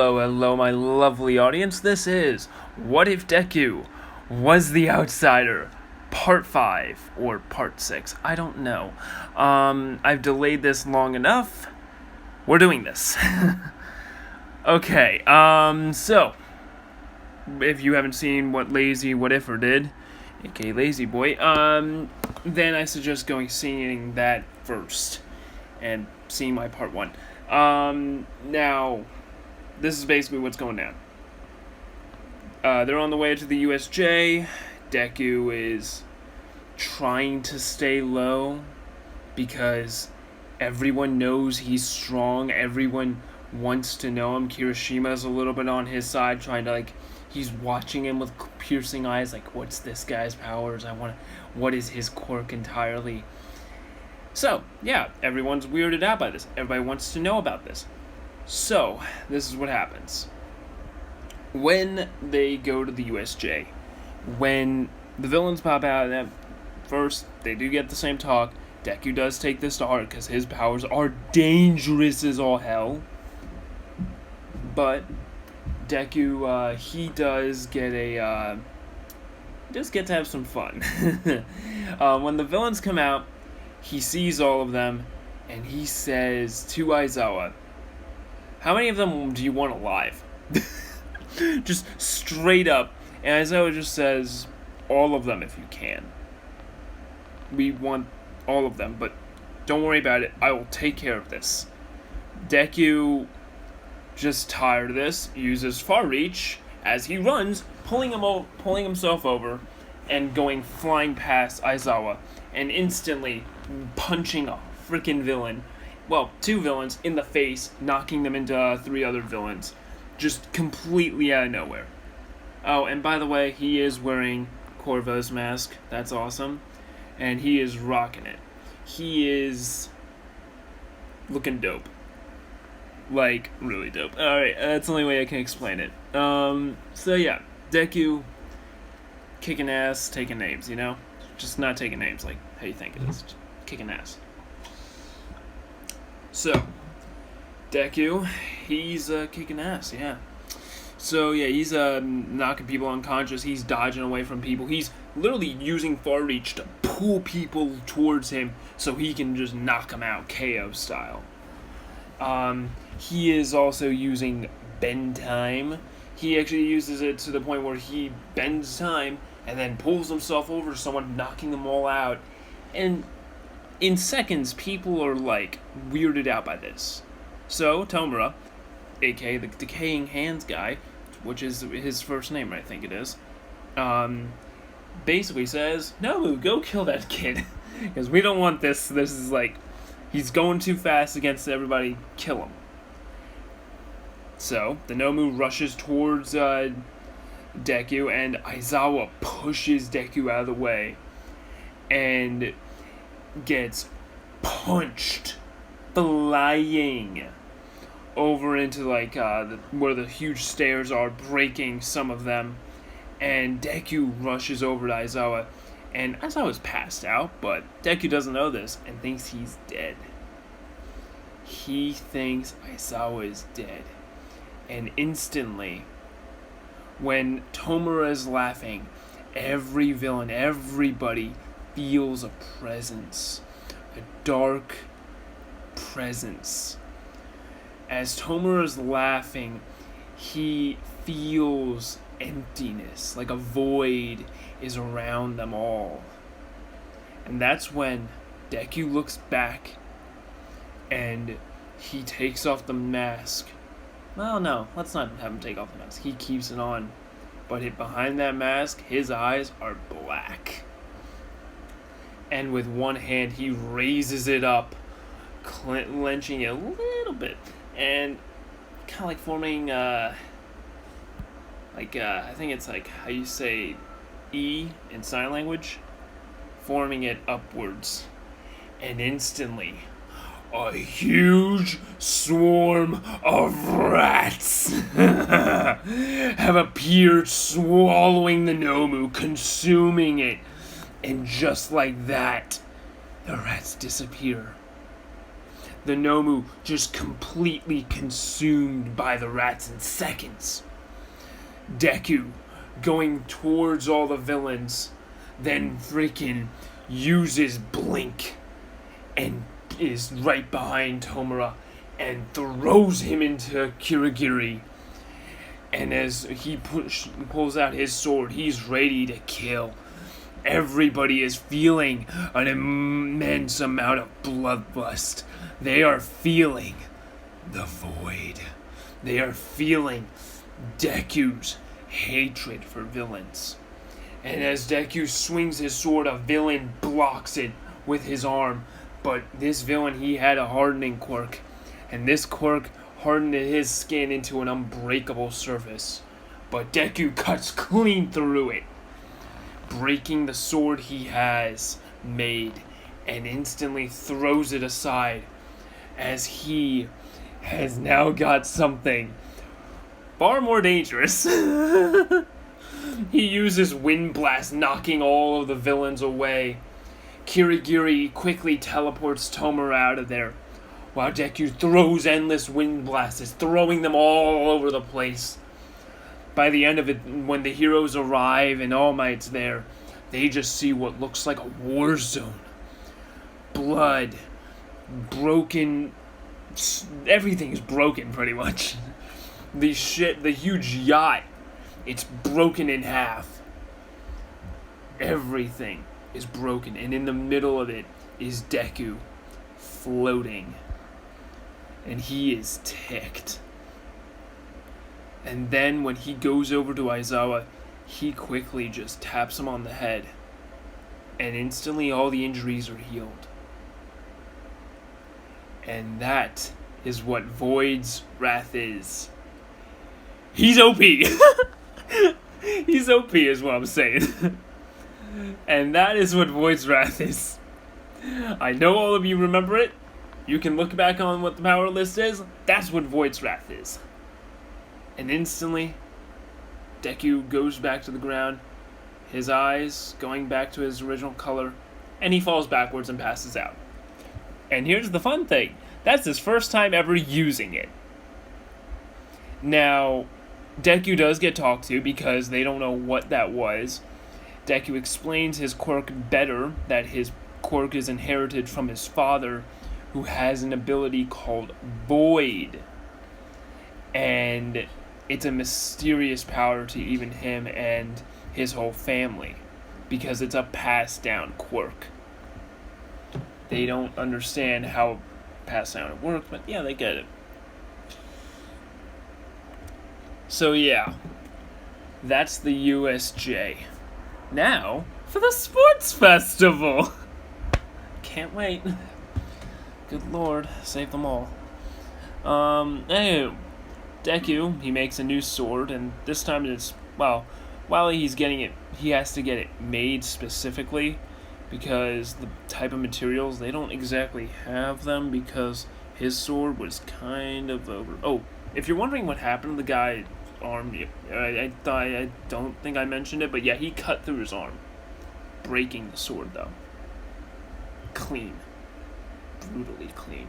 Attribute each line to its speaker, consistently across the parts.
Speaker 1: Hello, my lovely audience. This is What If Deku Was the Outsider? Part 5 or Part 6. I don't know. I've delayed this long enough. We're doing this. Okay, so if you haven't seen what Lazy What Ifer did, aka Lazy Boy, then I suggest seeing that first and seeing my part 1. Now, this is basically what's going down. They're on the way to the USJ. Deku is trying to stay low because everyone knows he's strong. Everyone wants to know him. Kirishima's a little bit on his side, trying to, he's watching him with piercing eyes, what's this guy's powers? What is his quirk entirely? So, yeah, everyone's weirded out by this. Everybody wants to know about this. So, this is what happens. When they go to the USJ, when the villains pop out, at first, they do get the same talk. Deku does take this to heart because his powers are dangerous as all hell. But Deku, he does get to have some fun. When the villains come out, he sees all of them, and he says to Aizawa, "How many of them do you want alive?" Just straight up. And Aizawa just says, "All of them if you can. We want all of them, but don't worry about it. I will take care of this." Deku, just tired of this, uses Far Reach as he runs, pulling himself over and going flying past Aizawa and instantly punching a freaking villain. Well, 2 villains in the face, knocking them into 3 other villains. Just completely out of nowhere. Oh, and by the way, he is wearing Corvo's mask. That's awesome. And he is rocking it. He is looking dope. Really dope. Alright, that's the only way I can explain it. So yeah, Deku kicking ass, taking names, Just not taking names like how you think it is. Just kicking ass. So, Deku, he's kicking ass, yeah. So yeah, he's knocking people unconscious. He's dodging away from people. He's literally using Far Reach to pull people towards him so he can just knock them out, KO style. He is also using Bend Time. He actually uses it to the point where he bends time and then pulls himself over to someone, knocking them all out. And in seconds, people are weirded out by this. So Tomura, aka the Decaying Hands guy, which is his first name, I think it is, basically says, "No, go kill that kid, because we don't want this. This is he's going too fast against everybody. Kill him." So the Nomu rushes towards Deku, and Aizawa pushes Deku out of the way and gets punched flying over into where the huge stairs are, breaking some of them. And Deku rushes over to Aizawa, and Aizawa's passed out, but Deku doesn't know this and thinks he's dead. He thinks Aizawa is dead. And instantly, when Tomura is laughing, every villain, everybody feels a presence. A dark presence. As Tomura is laughing, he feels emptiness, like a void is around them all. And that's when Deku looks back and he takes off the mask. Well, no, let's not have him take off the mask. He keeps it on. But behind that mask, his eyes are black. And with one hand, he raises it up, clenching it a little bit. And kind of forming, I think it's how you say E in sign language. Forming it upwards. And instantly, a huge swarm of rats have appeared, swallowing the Nomu, consuming it. And just like that, the rats disappear. the Nomu just completely consumed by the rats in seconds. Deku going towards all the villains, then freaking uses Blink and is right behind Tomura and throws him into Kirigiri. And as he pulls out his sword, he's ready to kill. Everybody is feeling an immense amount of bloodlust. They are feeling the void. They are feeling Deku's hatred for villains. And as Deku swings his sword, a villain blocks it with his arm. But this villain, he had a hardening quirk. And this quirk hardened his skin into an unbreakable surface. But Deku cuts clean through it, breaking the sword he has made, and instantly throws it aside as he has now got something far more dangerous. He uses Wind Blast, knocking all of the villains away. Kirigiri quickly teleports Tomura out of there, while Deku throws endless Wind Blasts, throwing them all over the place. By the end of it, when the heroes arrive and All Might's there, they just see what looks like a war zone. Blood, broken, everything is broken pretty much. The huge yacht, it's broken in half. Everything is broken, and in the middle of it is Deku floating. And he is ticked. And then when he goes over to Aizawa, he quickly just taps him on the head. And instantly all the injuries are healed. And that is what Void's Wrath is. He's OP! He's OP is what I'm saying. And that is what Void's Wrath is. I know all of you remember it. You can look back on what the power list is. That's what Void's Wrath is. And instantly, Deku goes back to the ground, his eyes going back to his original color, and he falls backwards and passes out. And here's the fun thing. That's his first time ever using it. Now, Deku does get talked to because they don't know what that was. Deku explains his quirk better, that his quirk is inherited from his father, who has an ability called Void. And it's a mysterious power to even him and his whole family, because it's a passed down quirk. They don't understand how passed down it works, but yeah, they get it. So yeah, that's the USJ. Now, for the sports festival! Can't wait. Good lord, save them all. Anywho, Deku, he makes a new sword, and this time it's, well, while he's getting it, he has to get it made specifically, because the type of materials, they don't exactly have them, because his sword was kind of over. Oh, if you're wondering what happened to the guy's arm, I don't think I mentioned it, but yeah, he cut through his arm, breaking the sword, though. Clean. Brutally clean.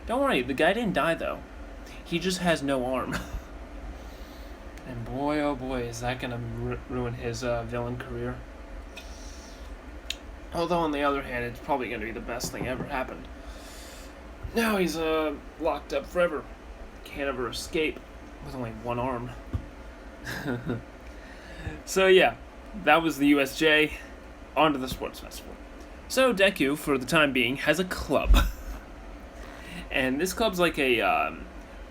Speaker 1: Don't worry, the guy didn't die, though. He just has no arm. And boy, oh boy, is that gonna ruin his villain career. Although, on the other hand, it's probably gonna be the best thing ever happened. Now he's locked up forever. Can't ever escape with only one arm. So yeah, that was the USJ. On to the sports festival. So Deku, for the time being, has a club. And this club's like a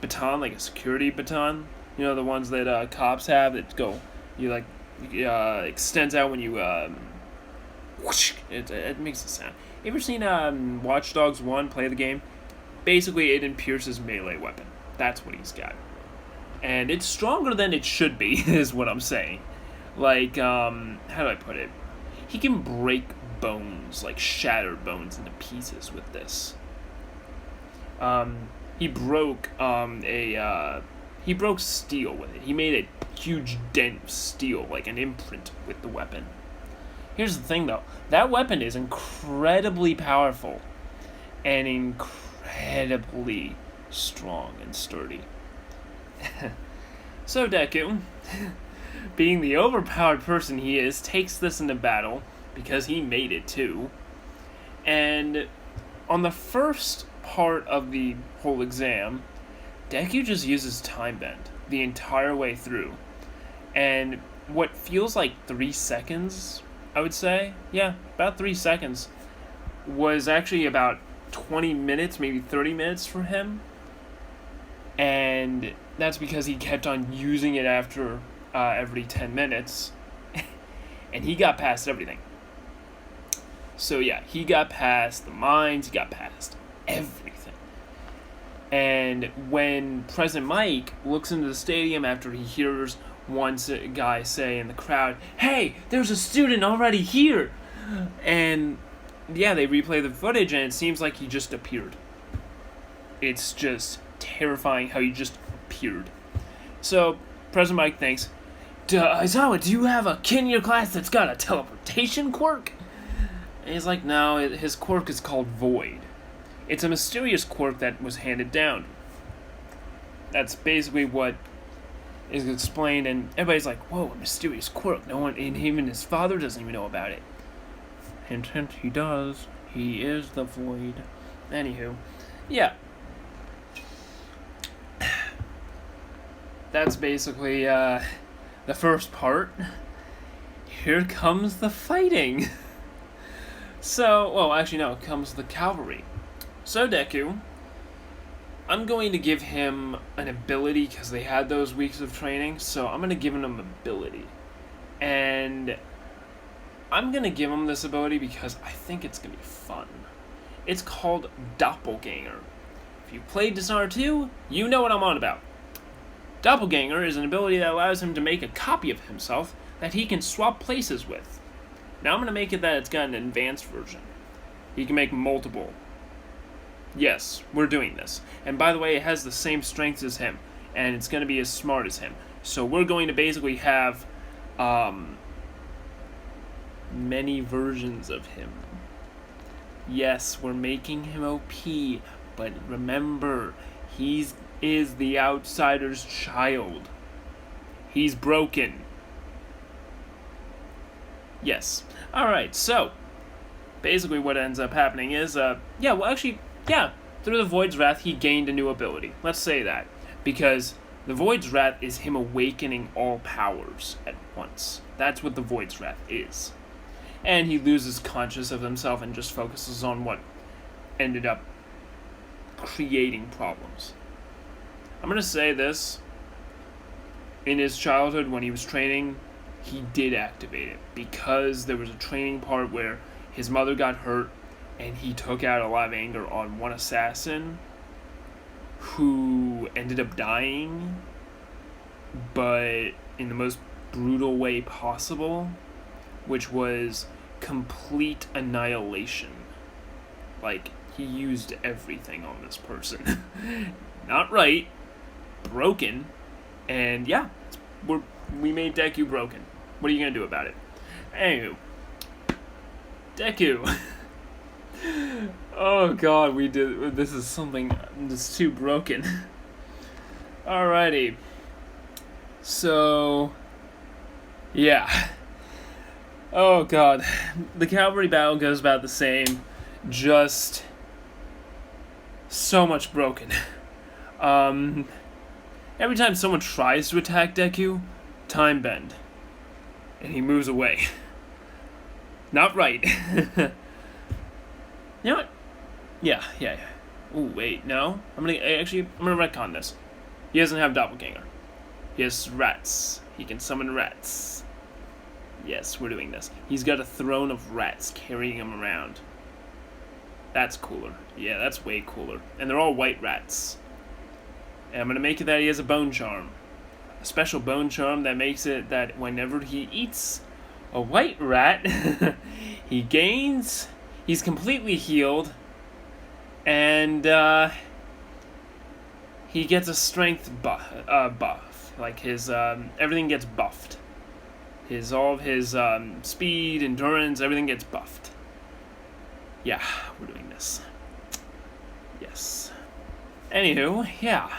Speaker 1: baton, like a security baton. You know, the ones that cops have that go, extends out when you, whoosh, it makes a sound. You ever seen Watch Dogs 1 play the game? Basically, it pierces melee weapon. That's what he's got. And it's stronger than it should be, is what I'm saying. Like, how do I put it? He can break bones, like shatter bones into pieces with this. He broke steel with it. He made a huge dent of steel, like an imprint with the weapon. Here's the thing, though. That weapon is incredibly powerful. and incredibly strong and sturdy. So Deku, being the overpowered person he is, takes this into battle, because he made it too. And on the first part of the whole exam, Deku just uses Time Bend the entire way through. And what feels like 3 seconds, I would say, yeah, about 3 seconds, was actually about 20 minutes, maybe 30 minutes for him. And that's because he kept on using it after every 10 minutes. And he got past everything. So yeah, he got past the mines, he got past everything. And when President Mike looks into the stadium after he hears one guy say in the crowd, "Hey, there's a student already here!" And yeah, they replay the footage and it seems like he just appeared. It's just terrifying how he just appeared. So, President Mike thinks, "Aizawa, do you have a kid in your class that's got a teleportation quirk?" And he's like, "No, his quirk is called Void. It's a mysterious quirk that was handed down." That's basically what is explained, and everybody's like, "Whoa, a mysterious quirk. No one, and even his father doesn't even know about it." Hint, hint, he does. He is the Void. Anywho, yeah. That's basically the first part. Here comes the fighting. So, well, actually no, comes the cavalry. So Deku, I'm going to give him an ability because they had those weeks of training, so I'm going to give him an ability. And I'm going to give him this ability because I think it's going to be fun. It's called Doppelganger. If you played Dishonored 2, you know what I'm on about. Doppelganger is an ability that allows him to make a copy of himself that he can swap places with. Now I'm going to make it that it's got an advanced version. He can make multiple. Yes, we're doing this. And by the way, it has the same strengths as him, and it's going to be as smart as him. So we're going to basically have many versions of him. Yes, we're making him OP, but remember, he is the outsider's child. He's broken. Yes. Alright, so basically what ends up happening is, through the Void's Wrath, he gained a new ability. Let's say that. Because the Void's Wrath is him awakening all powers at once. That's what the Void's Wrath is. And he loses conscious of himself and just focuses on what ended up creating problems. I'm going to say this. In his childhood, when he was training, he did activate it. Because there was a training part where his mother got hurt, and he took out a lot of anger on one assassin who ended up dying, but in the most brutal way possible, which was complete annihilation. Like, he used everything on this person. Not right, broken, and yeah, we made Deku broken. What are you gonna do about it? Anywho, Deku. Oh god, this is something that's too broken. Alrighty. So, yeah. Oh god. The cavalry battle goes about the same, just so much broken. Every time someone tries to attack Deku, Time Bend. And he moves away. Not right. You know what? Yeah. Ooh, wait, no. I'm gonna retcon this. He doesn't have Doppelganger. He has rats. He can summon rats. Yes, we're doing this. He's got a throne of rats carrying him around. That's cooler. Yeah, that's way cooler. And they're all white rats. And I'm gonna make it that he has a bone charm. A special bone charm that makes it that whenever he eats a white rat, he's completely healed, and he gets a strength buff. Like his everything gets buffed. All of his speed, endurance, everything gets buffed. Yeah, we're doing this. Yes. Anywho, yeah.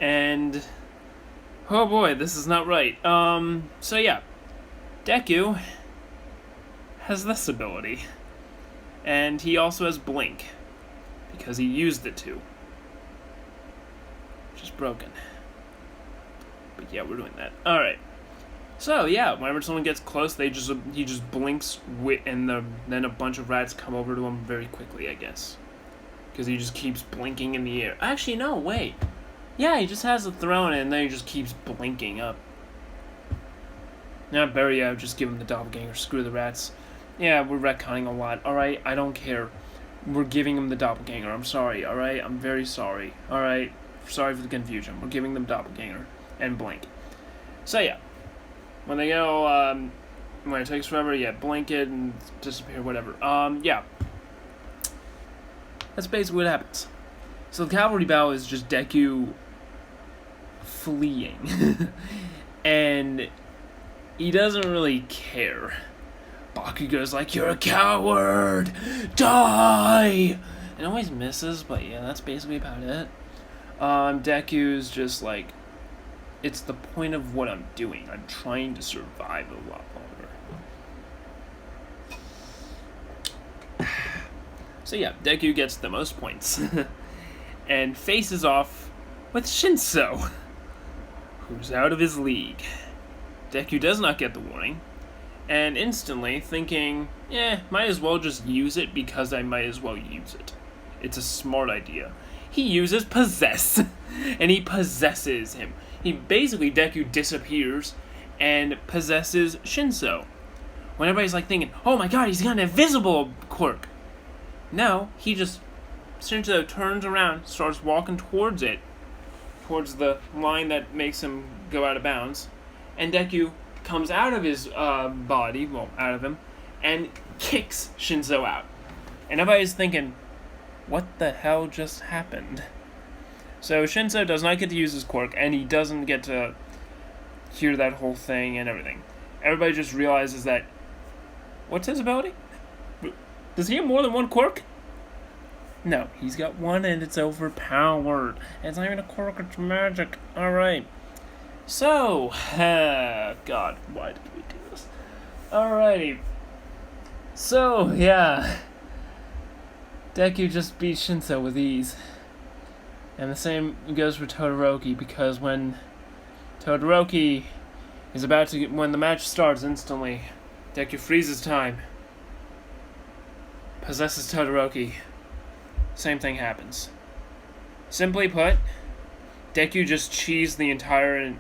Speaker 1: And oh boy, this is not right. So yeah, Deku has this ability. And he also has Blink, because he used it to. Which is broken. But yeah, we're doing that. Alright. So yeah, whenever someone gets close, he just blinks, and then a bunch of rats come over to him very quickly, I guess. Because he just keeps blinking in the air. Actually, no, wait. Yeah, he just has a throne, and then he just keeps blinking up. Now, Barry, just give him the doppelganger. Screw the rats. Yeah, we're retconning a lot. Alright, I don't care. We're giving him the doppelganger. I'm sorry, alright? I'm very sorry. Alright? Sorry for the confusion. We're giving them doppelganger and blink. So, yeah. When they go, when it takes forever, yeah, blink it and disappear, whatever. Yeah. That's basically what happens. So, the cavalry battle is just Deku fleeing. And he doesn't really care. Bakugo's like, "You're a coward! Die!" And always misses, but yeah, that's basically about it. Deku's just like, it's the point of what I'm doing. I'm trying to survive a lot longer. So yeah, Deku gets the most points. And faces off with Shinso, who's out of his league. Deku does not get the warning. And instantly thinking, might as well just use it because I might as well use it. It's a smart idea. He uses Possess, and he possesses him. Deku disappears and possesses Shinso. When everybody's like thinking, oh my god, he's got an invisible quirk. No, Shinso turns around, starts walking towards the line that makes him go out of bounds, and Deku comes out of his body, out of him, and kicks Shinso out. And everybody's thinking, what the hell just happened? So Shinso does not get to use his quirk, and he doesn't get to hear that whole thing and everything. Everybody just realizes that, what's his ability? Does he have more than one quirk? No, he's got one, and it's overpowered. And it's not even a quirk, it's magic. Alright. So, God, why did we do this? Alrighty. So, yeah. Deku just beat Shinso with ease. And the same goes for Todoroki, because when Todoroki is when the match starts instantly, Deku freezes time, possesses Todoroki. Same thing happens. Simply put, Deku just cheesed the entire,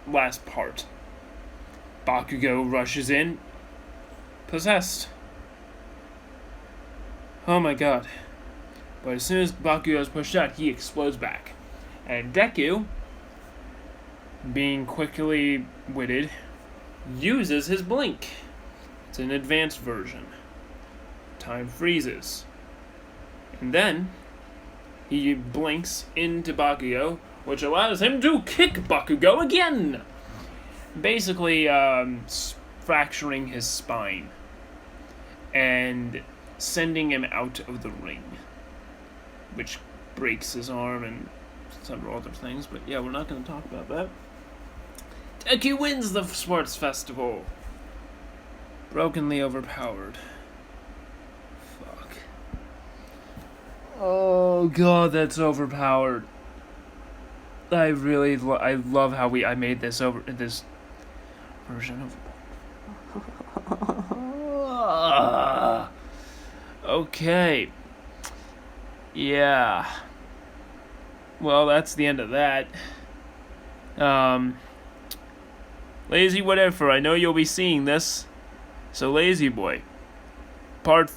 Speaker 1: last part. Bakugo rushes in, possessed. Oh my god. But as soon as Bakugo is pushed out, he explodes back. And Deku, being quickly witted, uses his blink. It's an advanced version. Time freezes. And then, he blinks into Bakugo, which allows him to kick Bakugo again! Basically, fracturing his spine. And sending him out of the ring. Which breaks his arm and several other things, but yeah, we're not going to talk about that. Deku wins the sports festival. Brokenly overpowered. Fuck. Oh god, that's overpowered. I love how I made this version of. Okay. Yeah. Well, that's the end of that. Lazy whatever, I know you'll be seeing this. So, Lazy Boy, part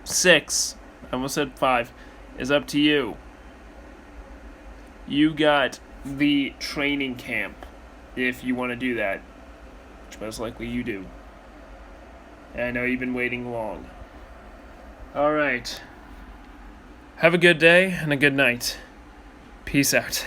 Speaker 1: 6, I almost said 5, is up to you. You got the training camp, if you want to do that. Which most likely you do. And I know you've been waiting long. Alright. Have a good day and a good night. Peace out.